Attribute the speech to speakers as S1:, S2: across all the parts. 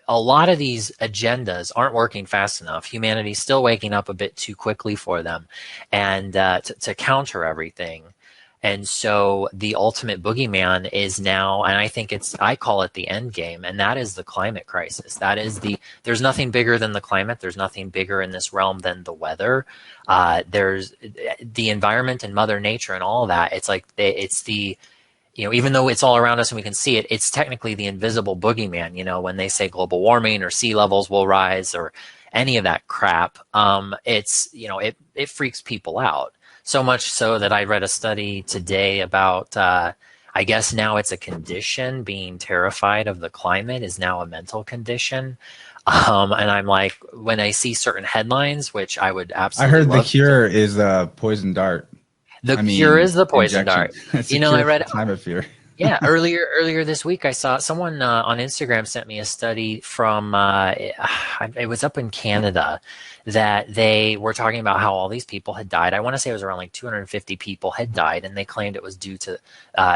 S1: a lot of these agendas aren't working fast enough. Humanity's still waking up a bit too quickly for them, and to counter everything. And so the ultimate boogeyman is now, and I call it the end game, and that is the climate crisis. There's nothing bigger than the climate. There's nothing bigger in this realm than the weather. There's the environment and Mother Nature and all of that. It's like, even though it's all around us and we can see it, it's technically the invisible boogeyman. When they say global warming or sea levels will rise or any of that crap, it freaks people out. So much so that I read a study today about, I guess now it's a condition. Being terrified of the climate is now a mental condition. And I'm like, when I see certain headlines, which I would
S2: I
S1: absolutely
S2: heard the
S1: love
S2: cure is a poison dart.
S1: the
S2: I
S1: cure
S2: mean,
S1: is the poison
S2: injection.
S1: dart.
S2: It's a
S1: I
S2: cure for
S1: read
S2: climate fear.
S1: Yeah, earlier this week, I saw someone on Instagram sent me a study from it was up in Canada that they were talking about how all these people had died. I want to say it was around like 250 people had died, and they claimed it was due to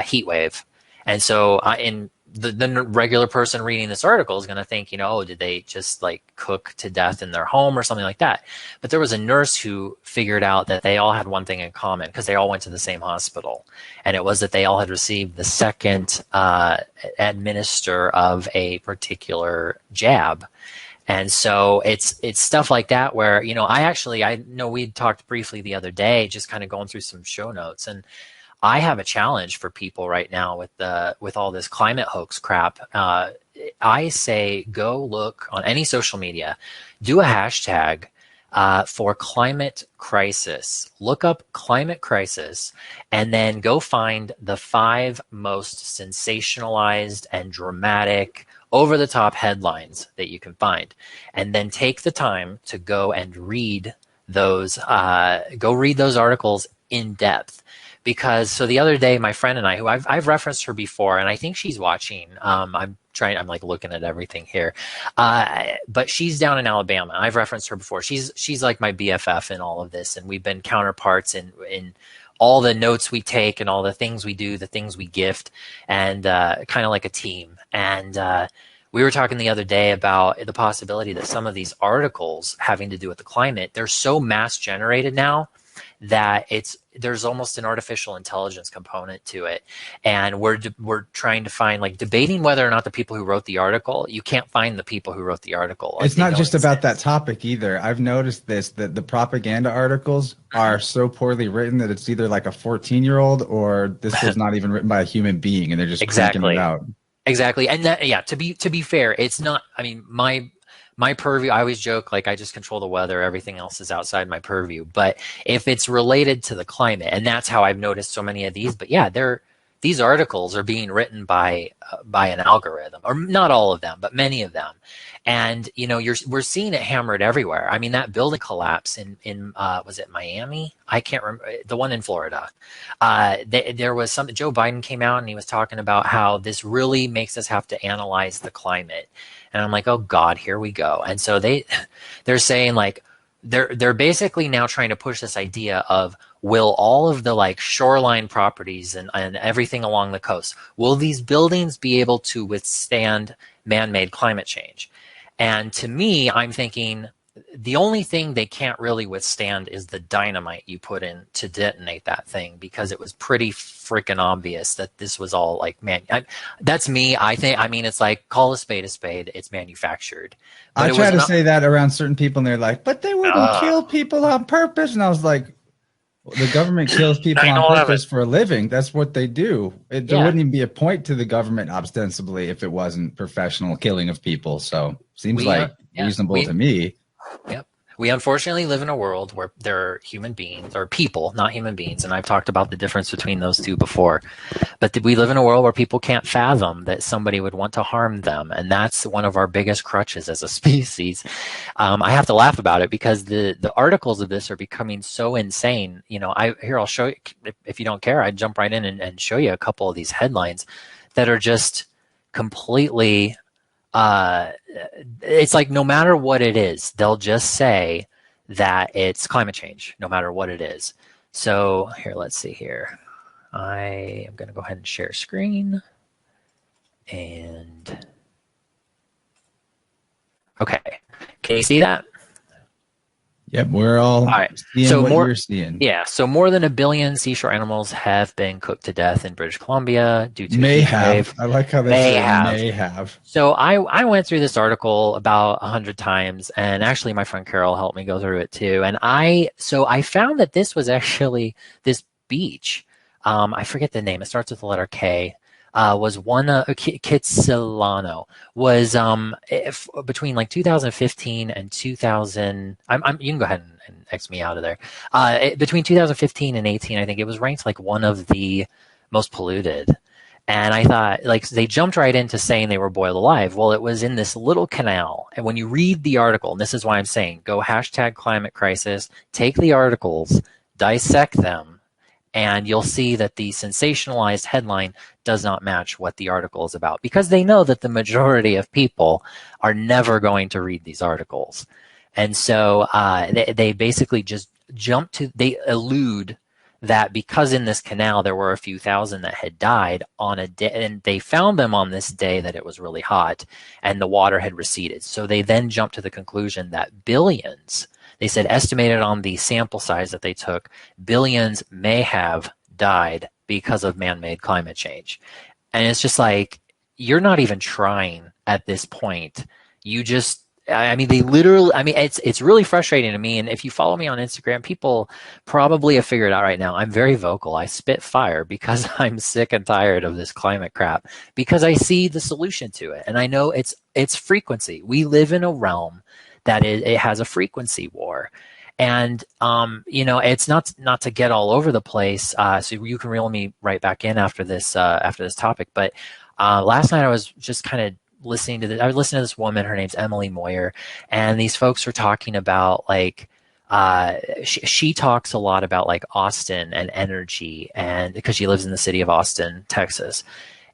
S1: heat wave. And so, in the regular person reading this article is going to think, oh, did they just like cook to death in their home or something like that? But there was a nurse who figured out that they all had one thing in common because they all went to the same hospital, and it was that they all had received the second administer of a particular jab. And so it's stuff like that where, I know we talked briefly the other day, just kind of going through some show notes, and I have a challenge for people right now with all this climate hoax crap. I say go look on any social media, do a hashtag for climate crisis. Look up climate crisis, and then go find the 5 most sensationalized and dramatic, over the top headlines that you can find, and then take the time to go and read those. Go read those articles in depth. Because the other day, my friend and I, who I've referenced her before, and I think she's watching. I'm like looking at everything here, but she's down in Alabama. I've referenced her before. She's like my BFF in all of this, and we've been counterparts in all the notes we take and all the things we do, the things we gift, and kind of like a team. And we were talking the other day about the possibility that some of these articles having to do with the climate, they're so mass generated now that there's almost an artificial intelligence component to it, and we're trying to find, like, debating whether or not the people who wrote the article, you can't find the people who wrote the article. Like,
S2: It's not just about that topic either. I've noticed that the propaganda articles are so poorly written that it's either like a 14-year-old or this was not even written by a human being, and they're just cranking it out.
S1: Exactly. And that, yeah, to be fair, it's not, I mean, my purview, I always joke, like, I just control the weather, everything else is outside my purview. But if it's related to the climate, and that's how I've noticed so many of these, but yeah, these articles are being written by an algorithm, or not all of them, but many of them. And we're seeing it hammered everywhere. I mean, that building collapse in was it Miami? I can't remember, the one in Florida. There was something. Joe Biden came out and he was talking about how this really makes us have to analyze the climate. And I'm like, oh God, here we go. And so they're saying, like, they're basically now trying to push this idea of, will all of the, like, shoreline properties and everything along the coast, will these buildings be able to withstand man-made climate change? And to me, I'm thinking the only thing they can't really withstand is the dynamite you put in to detonate that thing, because it was pretty freaking obvious that this was all, like, that's me. I mean, it's like, call a spade, it's manufactured. But
S2: I try to say that around certain people, and they're like, but they wouldn't kill people on purpose. And I was like, the government kills people on purpose for a living. That's what they do. There wouldn't even be a point to the government ostensibly if it wasn't professional killing of people. So seems reasonable to me.
S1: Yep. We unfortunately live in a world where there are human beings, or people, not human beings, and I've talked about the difference between those two before, but we live in a world where people can't fathom that somebody would want to harm them, and that's one of our biggest crutches as a species. I have to laugh about it because the articles of this are becoming so insane. I'll show you, if you don't care, I'd jump right in and show you a couple of these headlines that are just completely... it's like, no matter what it is, they'll just say that it's climate change, no matter what it is. So here, let's see here. I am going to go ahead and share screen. And Can you see that?
S2: Yep, we're all
S1: All right.
S2: seeing
S1: So
S2: what
S1: more,
S2: you're seeing.
S1: yeah. So more than 1 billion seashore animals have been cooked to death in British Columbia due to a
S2: May
S1: heat
S2: have.
S1: wave.
S2: I like how they
S1: May
S2: say
S1: have.
S2: may have.
S1: So I went through this article about 100 times, and actually my friend Carol helped me go through it too. And I found that this was actually this beach. I forget the name. It starts with the letter K. Was one Kitsilano was if, between like 2015 and 2000. You can go ahead and X me out of there. Between 2015 and 18, I think it was ranked like one of the most polluted. And I thought, like, they jumped right into saying they were boiled alive. Well, it was in this little canal. And when you read the article, and this is why I'm saying, go hashtag climate crisis, take the articles, dissect them, and you'll see that the sensationalized headline does not match what the article is about because they know that the majority of people are never going to read these articles. And so they basically just they allude that because in this canal there were a few thousand that had died on a day, and they found them on this day that it was really hot and the water had receded. So they then jumped to the conclusion that billions, they said estimated on the sample size that they took, billions may have died because of man-made climate change. And it's just like, you're not even trying at this point. You just, I mean, they literally, I mean, it's really frustrating to me. And if you follow me on Instagram, people probably have figured out right now, I'm very vocal. I spit fire because I'm sick and tired of this climate crap because I see the solution to it. And I know it's frequency. We live in a realm that it has a frequency war. And it's not to get all over the place. So you can reel me right back in after this topic. But last night I was just kind of I was listening to this woman. Her name's Emily Moyer, and these folks were talking about like she talks a lot about like Austin and energy, and because she lives in the city of Austin, Texas.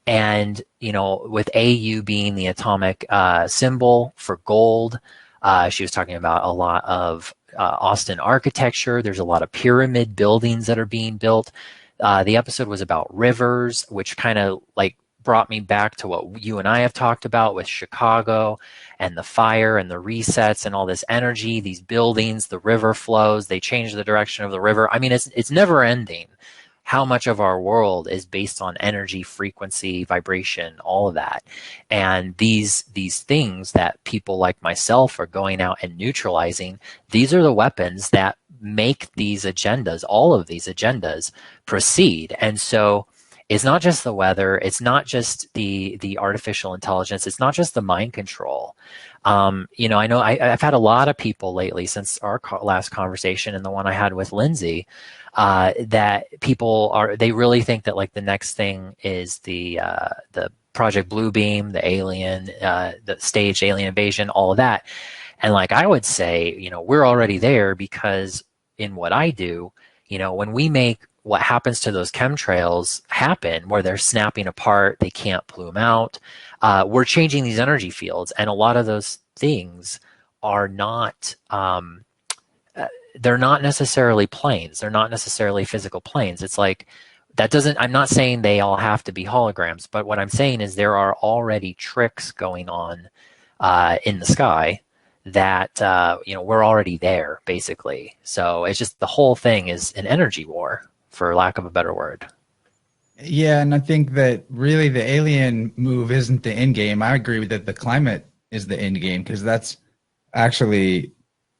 S1: And with AU being the atomic symbol for gold, she was talking about a lot of Austin architecture. There's a lot of pyramid buildings that are being built. The episode was about rivers, which kind of like brought me back to what you and I have talked about with Chicago and the fire and the resets and all this energy, these buildings, the river flows, they change the direction of the river. I mean, it's never ending. How much of our world is based on energy, frequency, vibration, all of that. And these things that people like myself are going out and neutralizing, these are the weapons that make these agendas, all of these agendas, proceed. And so it's not just the weather, it's not just the artificial intelligence, it's not just the mind control. I know I've had a lot of people lately since our last conversation and the one I had with Lindsay, that they really think that like the next thing is the Project Bluebeam, the staged alien invasion, all of that. And like I would say, we're already there because in what I do, when we make what happens to those chemtrails happen, where they're snapping apart, they can't plume out, we're changing these energy fields. And a lot of those things are not, they're not necessarily planes. They're not necessarily physical planes. It's like, I'm not saying they all have to be holograms, but what I'm saying is there are already tricks going on in the sky that we're already there basically. So it's just the whole thing is an energy war, for lack of a better word.
S2: Yeah, and I think that really the alien move isn't the end game. I agree with that the climate is the end game because that's actually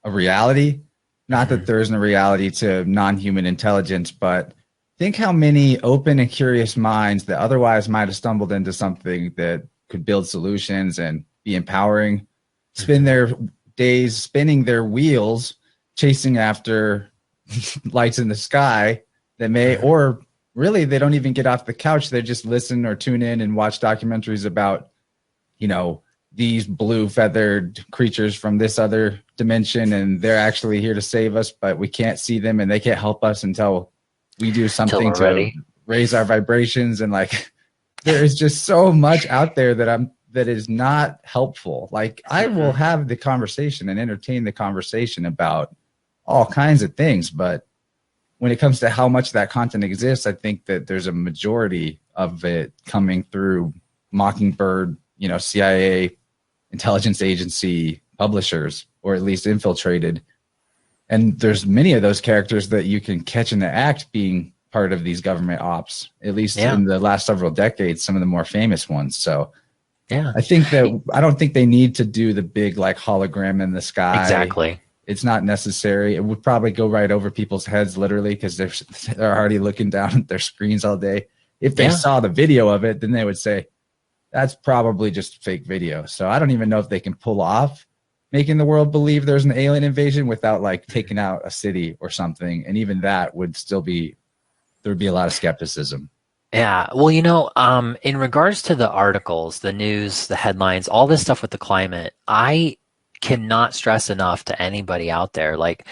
S2: a reality. Not that there isn't a reality to non-human intelligence, but think how many open and curious minds that otherwise might have stumbled into something that could build solutions and be empowering, spend their days spinning their wheels, chasing after lights in the sky that may, or really they don't even get off the couch. They just listen or tune in and watch documentaries about, these blue feathered creatures from this other dimension, and they're actually here to save us, but we can't see them and they can't help us until we do something to raise our vibrations. And like, there is just so much out there that is not helpful. Like I will have the conversation and entertain the conversation about all kinds of things, but when it comes to how much that content exists, I think that there's a majority of it coming through Mockingbird, CIA, intelligence agency publishers, or at least infiltrated. And there's many of those characters that you can catch in the act being part of these government ops, at least
S1: Yeah.
S2: in the last several decades, some of the more famous ones. So
S1: Yeah.
S2: I don't think they need to do the big like hologram in the sky.
S1: Exactly.
S2: It's not necessary. It would probably go right over people's heads, literally, because they're already looking down at their screens all day. If they
S1: Yeah.
S2: saw the video of it, then they would say that's probably just fake video. So I don't even know if they can pull off making the world believe there's an alien invasion without like taking out a city or something. And even that would still be, there would be a lot of skepticism.
S1: Yeah. Well, in regards to the articles, the news, the headlines, all this stuff with the climate, I cannot stress enough to anybody out there, like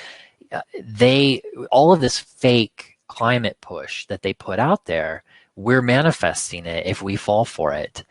S1: all of this fake climate push that they put out there, we're manifesting it if we fall for it.